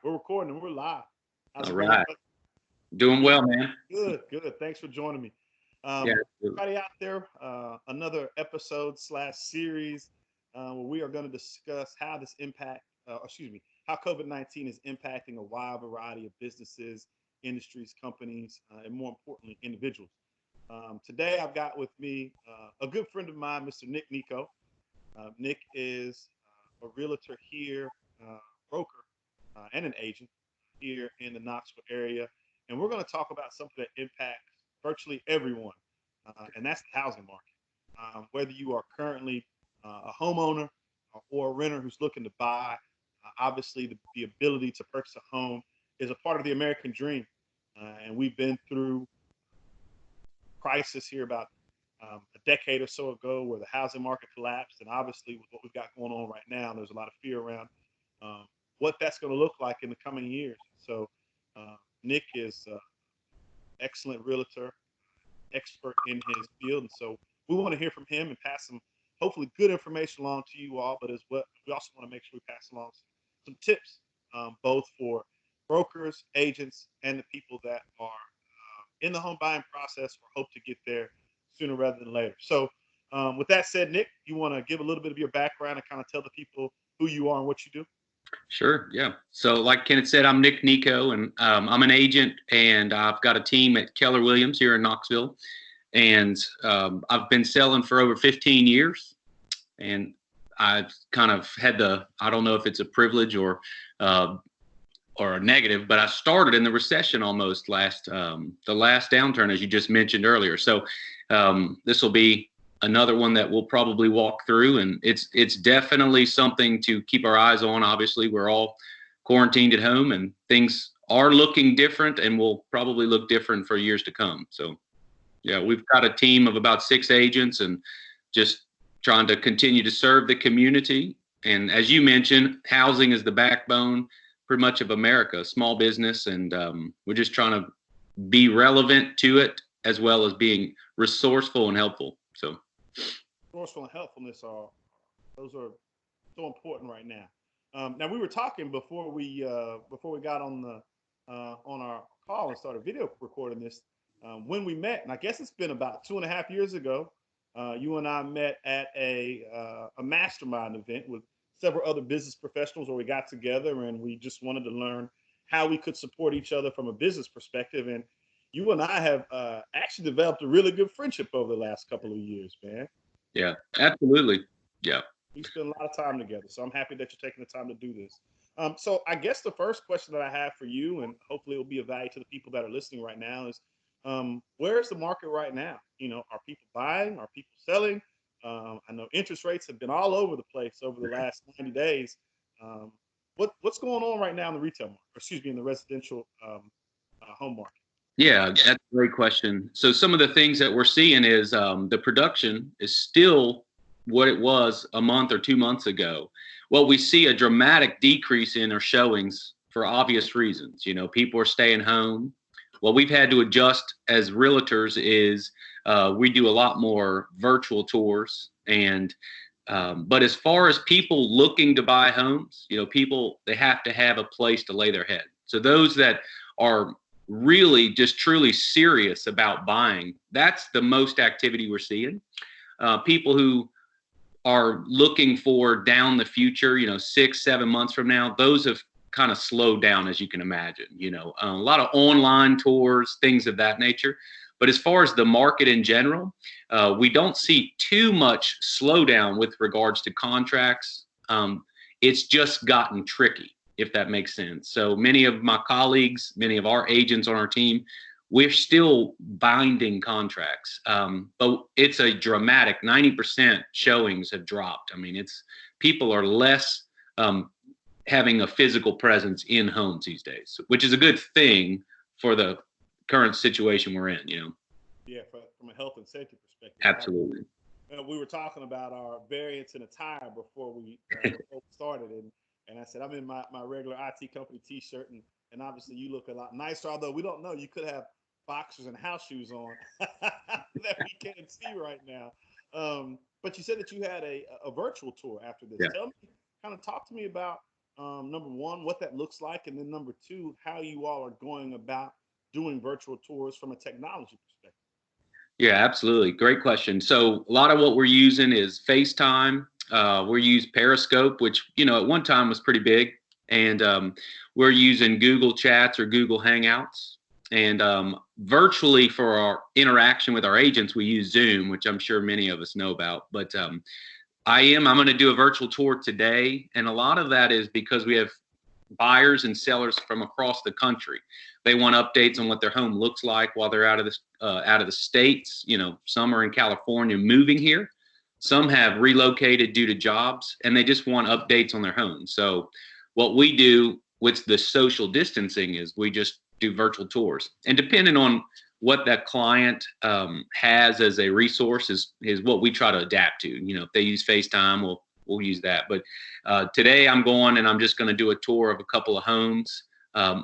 We're recording and we're live. How's All it going, right. brother? Doing well, man. Good, good. Thanks for joining me. Yeah, absolutely. Everybody out there, another episode slash series where we are going to discuss how how COVID-19 is impacting a wide variety of businesses, industries, companies, and more importantly, individuals. Today, I've got with me a good friend of mine, Mr. Nic Nicaud. Nick is a realtor here, broker, and an agent here in the Knoxville area. And we're going to talk about something that impacts virtually everyone, and that's the housing market. Whether you are currently a homeowner or a renter who's looking to buy, obviously the ability to purchase a home is a part of the American dream. And we've been through crisis here about a decade or so ago where the housing market collapsed. And obviously, with what we've got going on right now, there's a lot of fear around um, what that's going to look like in the coming years. So, Nick is an excellent realtor, expert in his field. And so, we want to hear from him and pass some hopefully good information along to you all. But as well, we also want to make sure we pass along some tips, both for brokers, agents, and the people that are in the home buying process or hope to get there sooner rather than later. So, with that said, Nick, you want to give a little bit of your background and kind of tell the people who you are and what you do? Sure. Yeah. So, like Kenneth said, I'm Nic Nicaud, and I'm an agent, and I've got a team at Keller Williams here in Knoxville, and I've been selling for over 15 years, and I've kind of had I don't know if it's a privilege uh, or a negative, but I started in the recession almost the last downturn, as you just mentioned earlier. So this will be another one that we'll probably walk through, and it's definitely something to keep our eyes on. Obviously, we're all quarantined at home, and things are looking different, and will probably look different for years to come. So, yeah, we've got a team of about 6 agents, and just trying to continue to serve the community. And as you mentioned, housing is the backbone pretty much of America, small business, and we're just trying to be relevant to it as well as being resourceful and helpful. So, Resourceful and helpfulness are those are so important right now. Now we were talking before we got on our call and started video recording this when we met, and I guess it's been about 2.5 years ago. You and I met at a mastermind event with several other business professionals where we got together and we just wanted to learn how we could support each other from a business perspective. And you and I have actually developed a really good friendship over the last couple of years, man. yeah, absolutely. Yeah. We spend a lot of time together, so I'm happy that you're taking the time to do this. So I guess the first question that I have for you, and hopefully it will be of value to the people that are listening right now, is where is the market right now? You know, are people buying? Are people selling? I know interest rates have been all over the place over the last 90 days. Um, what's going on right now in the retail market? Or excuse me, in the residential home market? Yeah, that's a great question. So some of the things that we're seeing is the production is still what it was a month or 2 months ago. Well, we see a dramatic decrease in our showings for obvious reasons. You know, people are staying home. What we've had to adjust as realtors is we do a lot more virtual tours, and but as far as people looking to buy homes, you know, people, they have to have a place to lay their head. So those that are really just truly serious about buying, that's the most activity we're seeing. People who are looking for down the future, you know, 6, 7 months from now, those have kind of slowed down, as you can imagine. You know, a lot of online tours, things of that nature. But as far as the market in general, we don't see too much slowdown with regards to contracts. It's just gotten tricky, if that makes sense. So many of my colleagues, many of our agents on our team, we're still binding contracts, but it's a dramatic 90% showings have dropped. I mean, it's people are less having a physical presence in homes these days, which is a good thing for the current situation we're in. You know, Yeah, from a health and safety perspective. absolutely. We were talking about our variance in attire before we started, and I said I'm in my regular IT company T-shirt, and obviously you look a lot nicer. Although we don't know, you could have boxers and house shoes on that we can't see right now. But you said that you had a virtual tour after this. Yeah. Tell me, kind of talk to me about Number one, what that looks like, and then number two, how you all are going about doing virtual tours from a technology perspective. Yeah, absolutely. Great question. So a lot of what we're using is FaceTime. We use Periscope, which, at one time was pretty big. And we're using Google Chats or Google Hangouts. And virtually for our interaction with our agents, we use Zoom, which I'm sure many of us know about. But I'm going to do a virtual tour today. And a lot of that is because we have buyers and sellers from across the country. They want updates on what their home looks like while they're out of the states. Some are in California moving here. Some have relocated due to jobs, and they just want updates on their home. So what we do with the social distancing is we just do virtual tours. And depending on what that client has as a resource is what we try to adapt to. If they use FaceTime, we'll use that. But today I'm going and I'm just going to do a tour of a couple of homes.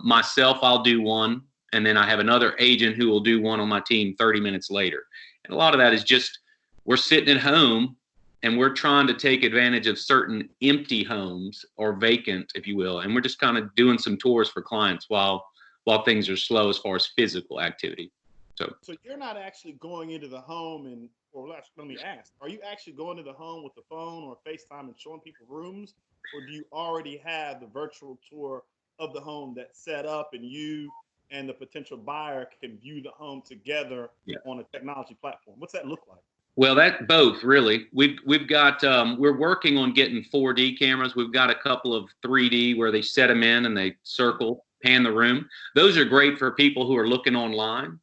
Myself, I'll do one. And then I have another agent who will do one on my team 30 minutes later. And a lot of that is just we're sitting at home and we're trying to take advantage of certain empty homes or vacant, if you will. And we're just kind of doing some tours for clients while things are slow as far as physical activity. So you're not actually going into the home or let me ask, are you actually going to the home with the phone or FaceTime and showing people rooms? Or do you already have the virtual tour of the home that's set up and you and the potential buyer can view the home together on a technology platform? What's that look like? Well, that both really. We've got we're working on getting 4D cameras. We've got a couple of 3D where they set them in and they circle, pan the room. Those are great for people who are looking online.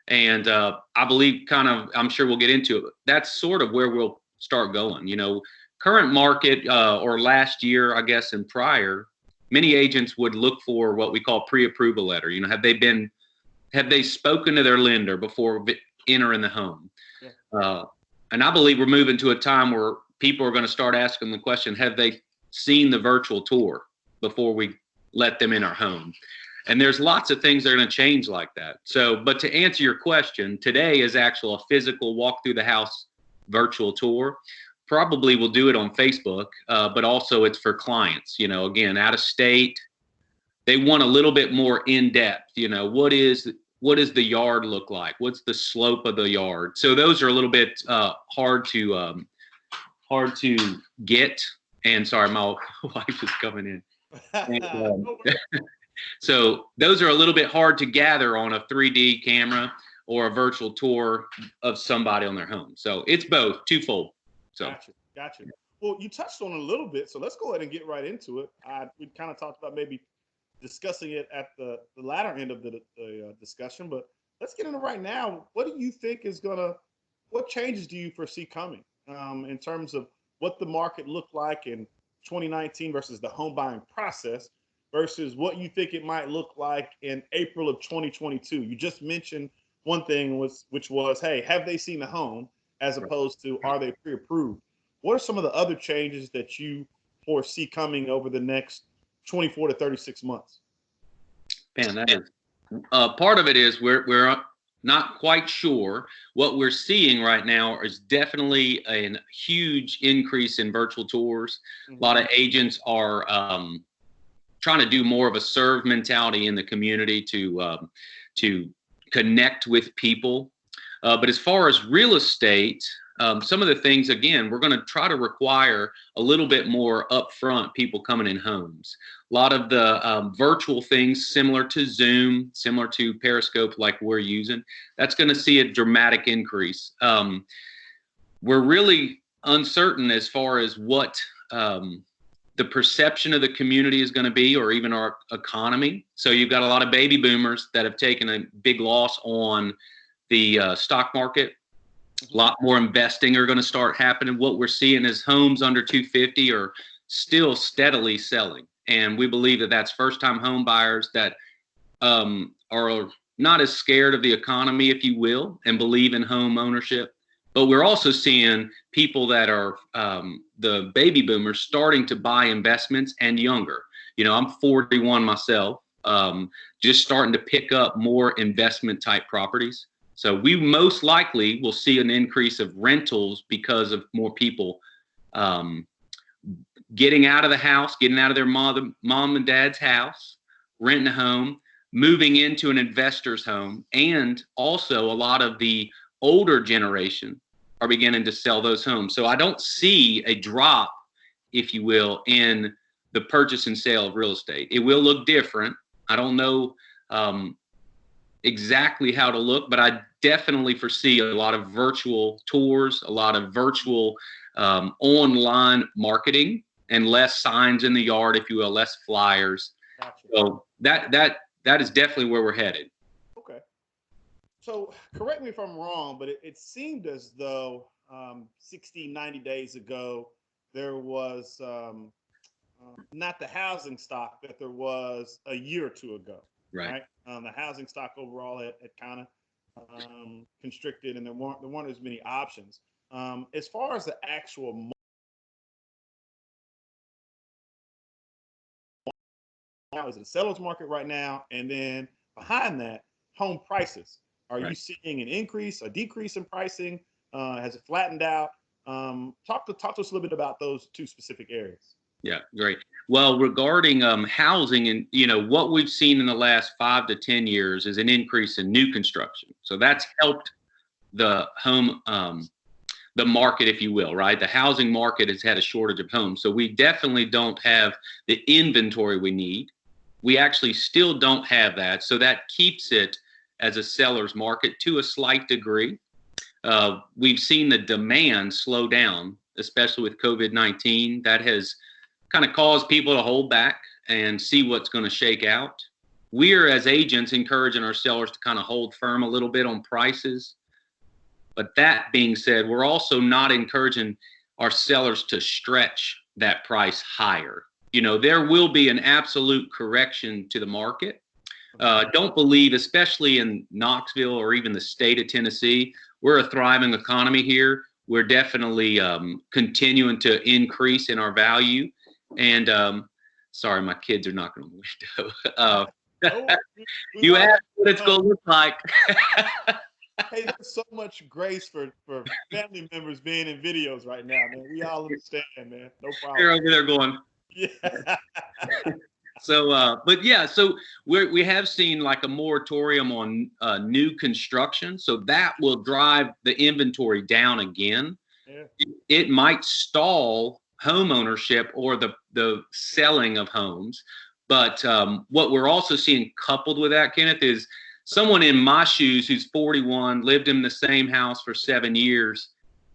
And I believe I'm sure we'll get into it. That's sort of where we'll start going. Current market or last year, I guess, and prior, many agents would look for what we call pre-approval letter. Have they spoken to their lender before entering the home? Yeah. And I believe we're moving to a time where people are going to start asking the question, have they seen the virtual tour before we let them in our home? And there's lots of things that are going to change like that. So, but to answer your question, today is actual a physical walk through the house virtual tour. Probably we'll do it on Facebook, but also it's for clients, again, out of state. They want a little bit more in depth, what does the yard look like? What's the slope of the yard? So those are a little bit hard to get. And sorry, my wife is coming in. And, so those are a little bit hard to gather on a 3D camera or a virtual tour of somebody on their home. So it's both, twofold. So Gotcha. Well, you touched on it a little bit, so let's go ahead and get right into it. We kind of talked about maybe discussing it at the latter end of the discussion, but let's get into right now. What do you think what changes do you foresee coming in terms of what the market looked like in 2019 versus the home buying process versus what you think it might look like in April of 2022? You just mentioned one thing which was, hey, have they seen the home as opposed to are they pre-approved? What are some of the other changes that you foresee coming over the next 24 to 36 months? Man, that is part of it is we're not quite sure. What we're seeing right now is definitely a huge increase in virtual tours. Mm-hmm. A lot of agents are trying to do more of a serve mentality in the community to connect with people. But as far as real estate, some of the things, again, we're going to try to require a little bit more upfront people coming in homes. A lot of the virtual things similar to Zoom, similar to Periscope like we're using, that's going to see a dramatic increase. We're really uncertain as far as what the perception of the community is going to be, or even our economy. So you've got a lot of baby boomers that have taken a big loss on the stock market. A lot more investing are going to start happening. What we're seeing is homes under 250 are still steadily selling. And we believe that that's first-time home buyers that are not as scared of the economy, if you will, and believe in home ownership. But we're also seeing people that are the baby boomers starting to buy investments and younger. I'm 41 myself, just starting to pick up more investment type properties. So we most likely will see an increase of rentals because of more people getting out of the house, getting out of their mom and dad's house, renting a home, moving into an investor's home, and also a lot of the older generation are beginning to sell those homes. So I don't see a drop, if you will, in the purchase and sale of real estate. It will look different. I don't know exactly how to look, but I definitely foresee a lot of virtual tours, a lot of virtual online marketing, and less signs in the yard, if you will, less flyers. Gotcha. So that is definitely where we're headed. Okay. So correct me if I'm wrong, but it seemed as though 60, 90 days ago, there was not the housing stock that there was a year or two ago, Right. right? The housing stock overall had kind of constricted, and there weren't as many options. As far as the actual now, is it a seller's market right now? And then behind that, home prices. Are you Right. seeing an increase, a decrease in pricing? Has it flattened out? Talk to us a little bit about those two specific areas. Yeah, great. Well, regarding housing, and what we've seen in the last 5 to 10 years is an increase in new construction. So that's helped the home, the market, if you will, right? The housing market has had a shortage of homes. So we definitely don't have the inventory we need. We actually still don't have that. So that keeps it as a seller's market to a slight degree. We've seen the demand slow down, especially with COVID-19. That has kind of caused people to hold back and see what's going to shake out. We're, as agents, encouraging our sellers to kind of hold firm a little bit on prices. But that being said, we're also not encouraging our sellers to stretch that price higher. There will be an absolute correction to the market. Don't believe, especially in Knoxville or even the state of Tennessee, we're a thriving economy here. We're definitely continuing to increase in our value. And sorry, my kids are knocking on the window. You asked what it's going to look like. Hey, there's so much grace for family members being in videos right now, man. We all understand, man. No problem. They're over there going. Yeah. So, but yeah, so we have seen like a moratorium on new construction. So that will drive the inventory down again. Yeah. It might stall home ownership or the selling of homes. But what we're also seeing coupled with that, Kenneth, is someone in my shoes who's 41, lived in the same house for 7 years.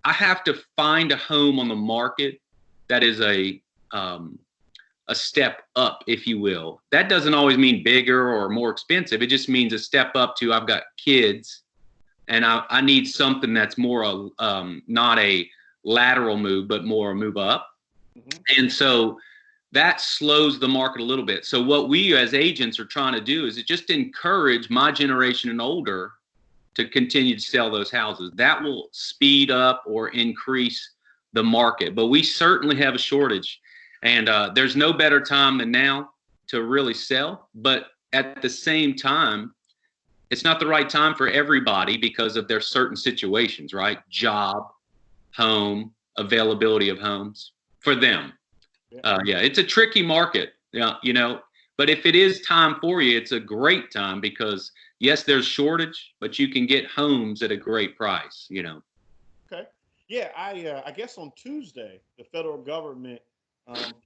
I have to find a home on the market that is a step up, if you will. That doesn't always mean bigger or more expensive. It just means a step up to I've got kids and I need something that's more not a lateral move, but more a move up. Mm-hmm. And so that slows the market a little bit. So what we as agents are trying to do is just encourage my generation and older to continue to sell those houses. That will speed up or increase the market. But we certainly have a shortage. And there's no better time than now to really sell. But at the same time, it's not the right time for everybody because of their certain situations, right? Job, home, availability of homes for them. Yeah, it's a tricky market, but if it is time for you, it's a great time because yes, there's shortage, but you can get homes at a great price, Okay. Yeah, I guess on Tuesday, the federal government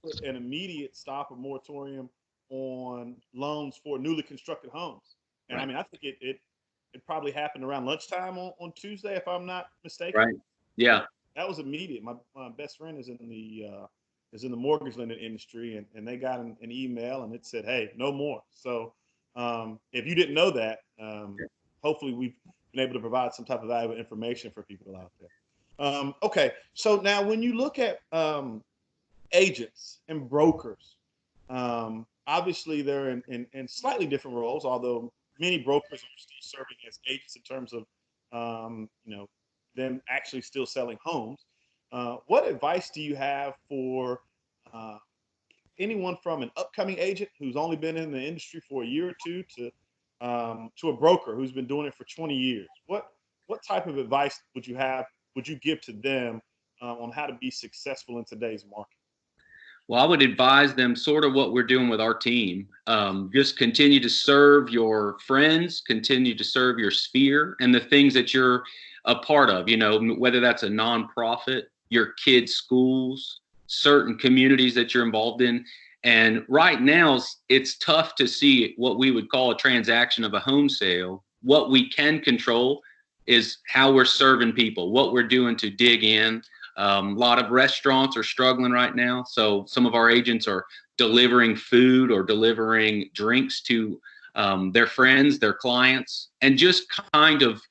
put an immediate stop or moratorium on loans for newly constructed homes. And right. I mean, I think it probably happened around lunchtime on Tuesday, if I'm not mistaken. Right. Yeah. That was immediate. My best friend is in the mortgage lending industry, and they got an email and it said, "Hey, no more." So if you didn't know that, hopefully we've been able to provide some type of valuable information for people out there. Okay, so now when you look at agents and brokers, obviously they're in slightly different roles, although many brokers are still serving as agents in terms of them actually still selling homes. What advice do you have for anyone from an upcoming agent who's only been in the industry for a year or two to a broker who's been doing it for 20 years? What type of advice would you give to them on how to be successful in today's market? Well, I would advise them sort of what we're doing with our team. Just continue to serve your friends, continue to serve your sphere and the things that you're a part of, whether that's a nonprofit, your kids' schools, certain communities that you're involved in. And right now, it's tough to see what we would call a transaction of a home sale. What we can control is how we're serving people, what we're doing to dig in. A lot of restaurants are struggling right now. So some of our agents are delivering food or delivering drinks to their friends, their clients, and just kind of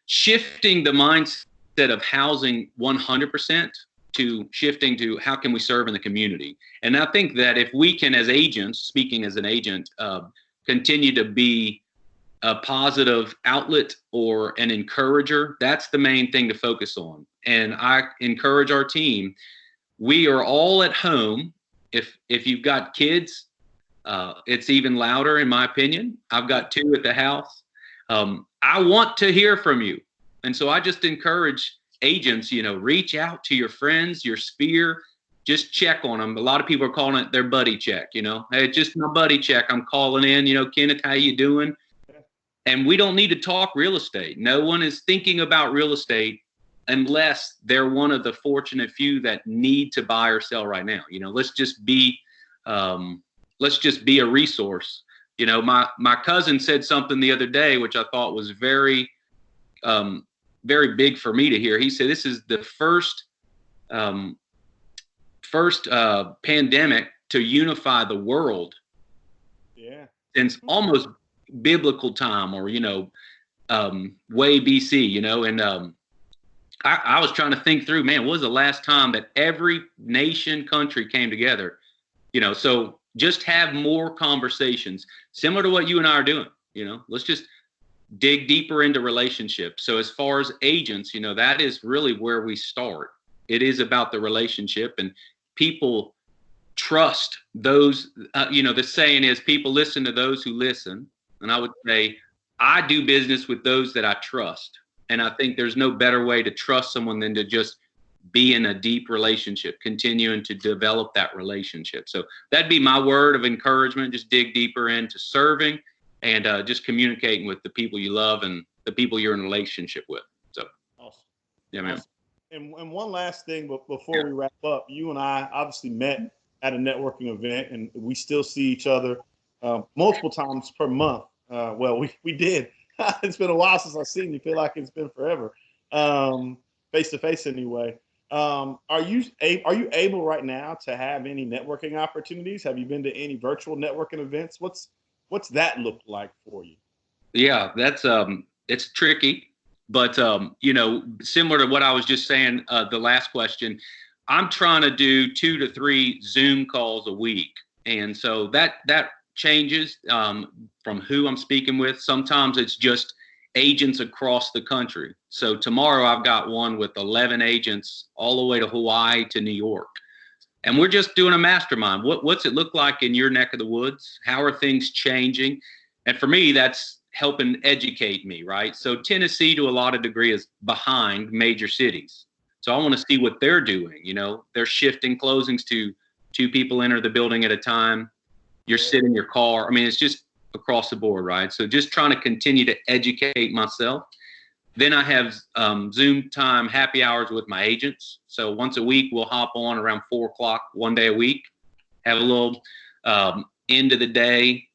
shifting the mindset of housing 100% to shifting to how can we serve in the community. And I think that if we can, as agents, speaking as an agent, continue to be a positive outlet or an encourager, that's the main thing to focus on. And I encourage our team. We are all at home. If you've got kids, it's even louder, in my opinion. I've got two at the house. I want to hear from you. And so I just encourage agents, reach out to your friends, your sphere, just check on them. A lot of people are calling it their buddy check, hey, just my buddy check. I'm calling in, Kenneth, how you doing? And we don't need to talk real estate. No one is thinking about real estate unless they're one of the fortunate few that need to buy or sell right now. Let's just be a resource. My cousin said something the other day, which I thought was very, very big for me to hear. He said, this is the first pandemic to unify the world. Yeah. Since almost biblical time, or way BC, and I was trying to think through, man, what was the last time that every nation, country came together? So just have more conversations similar to what you and I are doing. Let's just dig deeper into relationships. So as far as agents, that is really where we start. It is about the relationship, and people trust those. The saying is, people listen to those who listen. And I would say, I do business with those that I trust. And I think there's no better way to trust someone than to just be in a deep relationship, continuing to develop that relationship. So that'd be my word of encouragement. Just dig deeper into serving and just communicating with the people you love and the people you're in a relationship with. So, Awesome. Yeah, man. Awesome. And one last thing, but before we wrap up, you and I obviously met at a networking event, and we still see each other multiple times per month. Well, we did. It's been a while since I've seen you. Feel like it's been forever, face to face anyway. Are you able right now to have any networking opportunities? Have you been to any virtual networking events? What's that look like for you? Yeah, that's it's tricky, but similar to what I was just saying, the last question, I'm trying to do 2 to 3 Zoom calls a week, and so that changes from who I'm speaking with. Sometimes it's just agents across the country. So tomorrow I've got one with 11 agents all the way to Hawaii to New York. And we're just doing a mastermind. What's it look like in your neck of the woods? How are things changing? And for me, that's helping educate me, right? So Tennessee, to a lot of degree, is behind major cities. So I want to see what they're doing. They're shifting closings to 2 people enter the building at a time. You're sitting in your car. I mean, it's just across the board, right? So just trying to continue to educate myself. Then I have Zoom time happy hours with my agents. So once a week, we'll hop on around 4 o'clock, one day a week, have a little end of the day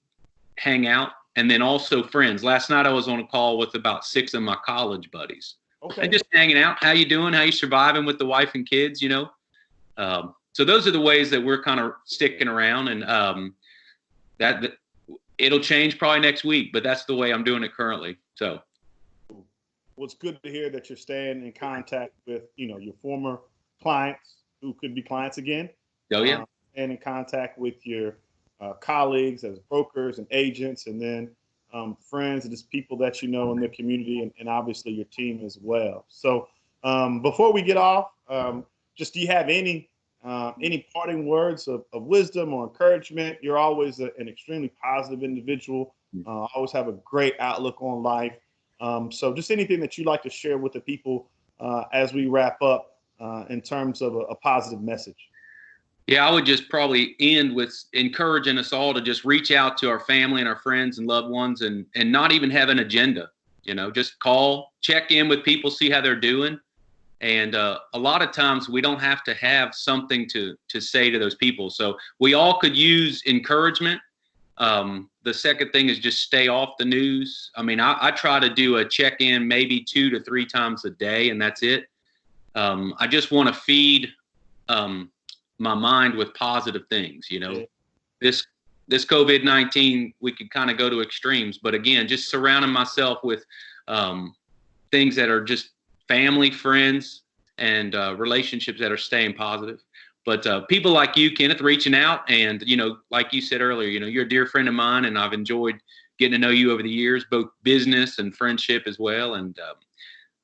hangout. And then also friends. Last night I was on a call with about 6 of my college buddies. Okay. And just hanging out. How you doing? How you surviving with the wife and kids, So those are the ways that we're kind of sticking around. And that it'll change probably next week, but that's the way I'm doing it currently. So. Well, it's good to hear that you're staying in contact with, your former clients who could be clients again. Oh, yeah. And in contact with your colleagues as brokers and agents, and then friends and just people that in the community, and obviously your team as well. So before we get off, just do you have any parting words of wisdom or encouragement? You're always an extremely positive individual. Always have a great outlook on life. So just anything that you'd like to share with the people as we wrap up in terms of a positive message. Yeah, I would just probably end with encouraging us all to just reach out to our family and our friends and loved ones, and not even have an agenda. Just call, check in with people, see how they're doing. And a lot of times we don't have to have something to say to those people. So we all could use encouragement. The second thing is just stay off the news. I mean, I try to do a check-in maybe 2 to 3 times a day, and that's it. I just want to feed my mind with positive things. Yeah. This this COVID-19, we could kind of go to extremes, but again, just surrounding myself with things that are just family, friends, and relationships that are staying positive. But people like you, Kenneth, reaching out, and like you said earlier, you're a dear friend of mine, and I've enjoyed getting to know you over the years, both business and friendship as well. And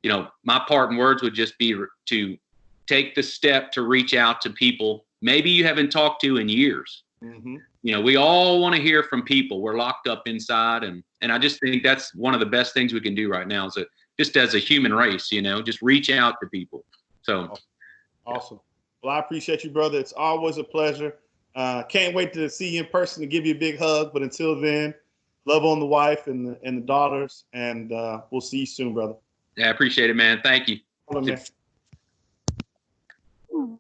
my parting words would just be to take the step to reach out to people maybe you haven't talked to in years. Mm-hmm. We all want to hear from people. We're locked up inside, and I just think that's one of the best things we can do right now, is just as a human race, just reach out to people. So awesome. Well, I appreciate you, brother. It's always a pleasure. Can't wait to see you in person, to give you a big hug. But until then, love on the wife and the daughters, and we'll see you soon, brother. yeah, I appreciate it, man. Thank you. Hold on, man.